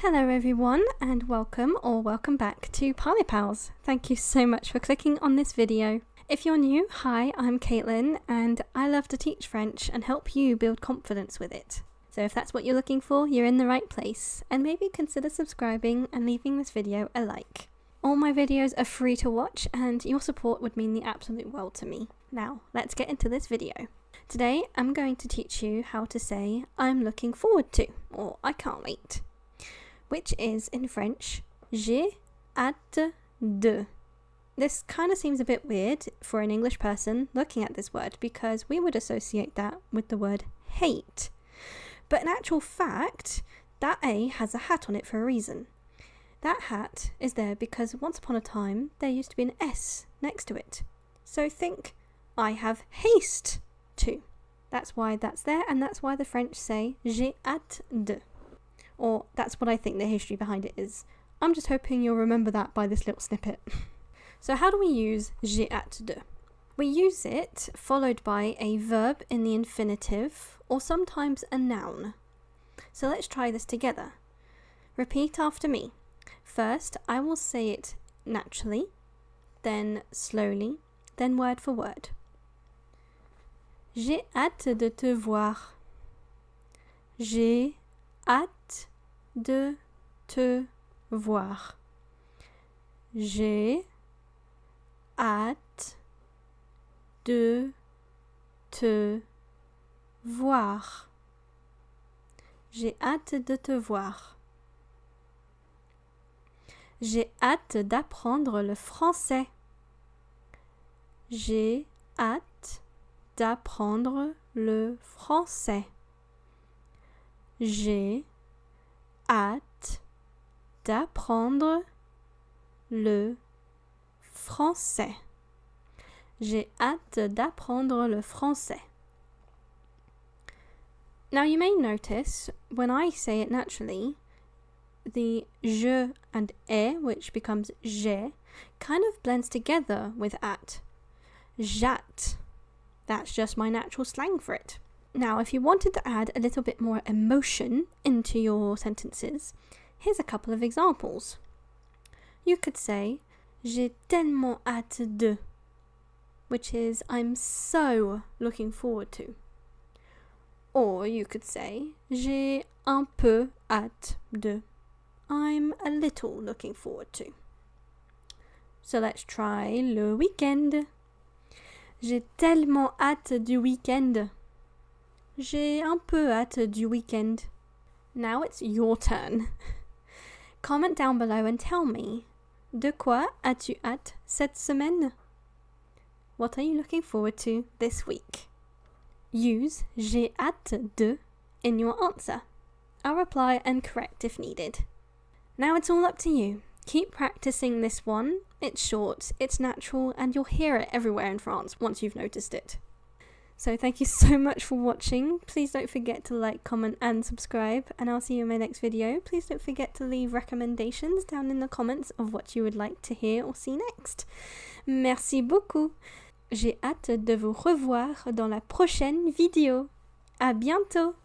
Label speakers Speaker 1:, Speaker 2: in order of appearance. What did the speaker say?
Speaker 1: Hello everyone and welcome back to Parlez Pals. Thank you so much for clicking on this video. If you're new, hi, I'm Caitlin and I love to teach French and help you build confidence with it. So if that's what you're looking for, you're in the right place, and maybe consider subscribing and leaving this video a like. All my videos are free to watch and your support would mean the absolute world to me. Now, let's get into this video. Today I'm going to teach you how to say I'm looking forward to, or I can't wait, which is in French, J'ai hâte de. This kind of seems a bit weird for an English person looking at this word because we would associate that with the word hate. But in actual fact, that A has a hat on it for a reason. That hat is there because once upon a time there used to be an S next to it. So think, I have haste to. That's why that's there, and that's why the French say J'ai hâte de. Or that's what I think the history behind it is. I'm just hoping you'll remember that by this little snippet. So how do we use J'ai hâte de? We use it followed by a verb in the infinitive or sometimes a noun. So let's try this together. Repeat after me. First, I will say it naturally, then slowly, then word for word. J'ai hâte de te voir. J'ai hâte de te voir. J'ai hâte de te voir. J'ai hâte de te voir. J'ai hâte d'apprendre le français. J'ai hâte d'apprendre le français. J'ai hâte d'apprendre le français. J'ai hâte d'apprendre le français. Now you may notice, when I say it naturally, the je and e, which becomes j'ai, kind of blends together with at. J'hâte. That's just my natural slang for it. Now, if you wanted to add a little bit more emotion into your sentences, here's a couple of examples. You could say, J'ai tellement hâte de, which is I'm so looking forward to. Or you could say, J'ai un peu hâte de, I'm a little looking forward to. So let's try le week-end. J'ai tellement hâte du week-end. J'ai un peu hâte du week-end. Now it's your turn. Comment down below and tell me, de quoi as-tu hâte cette semaine? What are you looking forward to this week? Use j'ai hâte de in your answer. I'll reply and correct if needed. Now it's all up to you. Keep practicing this one. It's short, it's natural, and you'll hear it everywhere in France once you've noticed it. So thank you so much for watching. Please don't forget to like, comment and subscribe, and I'll see you in my next video. Please don't forget to leave recommendations down in the comments of what you would like to hear or see next. Merci beaucoup. J'ai hâte de vous revoir dans la prochaine vidéo. À bientôt.